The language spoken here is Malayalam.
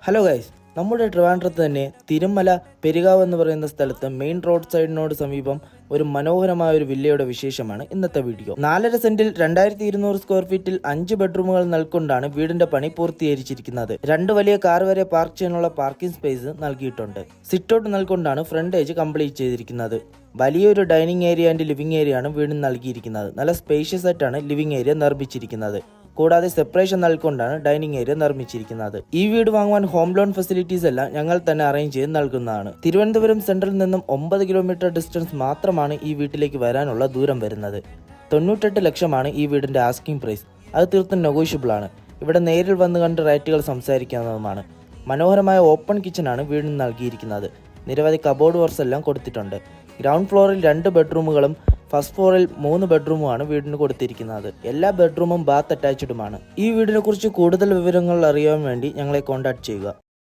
ഹലോ ഗൈസ്, നമ്മുടെ ട്രിവാൻഡ്രത്ത് തന്നെ തിരുമല പെരുകാവ് എന്ന് പറയുന്ന സ്ഥലത്ത് മെയിൻ റോഡ് സൈഡിനോട് സമീപം ഒരു മനോഹരമായ ഒരു വില്ലയുടെ വിശേഷമാണ് ഇന്നത്തെ വീഡിയോ. 4.5 സെന്റിൽ 2200 സ്ക്വയർ ഫീറ്റിൽ 5 ബെഡ്റൂമുകൾ നൽകൊണ്ടാണ് വീടിന്റെ പണി പൂർത്തീകരിച്ചിരിക്കുന്നത്. 2 വലിയ കാർ വരെ പാർക്ക് ചെയ്യാനുള്ള പാർക്കിംഗ് സ്പേസ് നൽകിയിട്ടുണ്ട്. സിറ്റ് ഔട്ട് നൽകൊണ്ടാണ് ഫ്രണ്ടേജ് കംപ്ലീറ്റ് ചെയ്തിരിക്കുന്നത്. വലിയൊരു dining area and living area ആണ് വീടിന് നൽകിയിരിക്കുന്നത്. നല്ല സ്പേഷ്യസ് ആയിട്ടാണ് ലിവിംഗ് ഏരിയ നിർമ്മിച്ചിരിക്കുന്നത്. കൂടാതെ സെപ്പറേഷൻ നൽകൊണ്ടാണ് ഡൈനിങ് ഏരിയ നിർമ്മിച്ചിരിക്കുന്നത്. ഈ വീട് വാങ്ങുവാൻ ഹോം ലോൺ ഫെസിലിറ്റീസ് എല്ലാം ഞങ്ങൾ തന്നെ അറേഞ്ച് ചെയ്ത് നൽകുന്നതാണ്. തിരുവനന്തപുരം സെൻട്രലിൽ നിന്നും 9 കിലോമീറ്റർ ഡിസ്റ്റൻസ് മാത്രമാണ് ഈ വീട്ടിലേക്ക് വരാനുള്ള ദൂരം വരുന്നത്. 98 ലക്ഷമാണ് ഈ വീടിന്റെ ആസ്കിംഗ് പ്രൈസ്. അത് തീർത്തും നെഗോഷ്യബിൾ ആണ്. ഇവിടെ നേരിൽ വന്ന് കണ്ട് റേറ്റുകൾ സംസാരിക്കാവുന്നതുമാണ്. മനോഹരമായ ഓപ്പൺ കിച്ചനാണ് വീടിന് നൽകിയിരിക്കുന്നത്. നിരവധി കബോർഡ് വർക്ക്സ് എല്ലാം കൊടുത്തിട്ടുണ്ട്. ഗ്രൗണ്ട് ഫ്ലോറിൽ 2 ബെഡ്റൂമുകളും ഫസ്റ്റ് ഫ്ലോറിൽ 3 ബെഡ്റൂമുമാണ് വീടിന് കൊടുത്തിരിക്കുന്നത്. എല്ലാ ബെഡ്റൂമും ബാത്ത് അറ്റാച്ച്ഡുമാണ്. ഈ വീടിനെ കുറിച്ച് കൂടുതൽ വിവരങ്ങൾ അറിയാൻ വേണ്ടി ഞങ്ങളെ കോൺടാക്ട് ചെയ്യുക.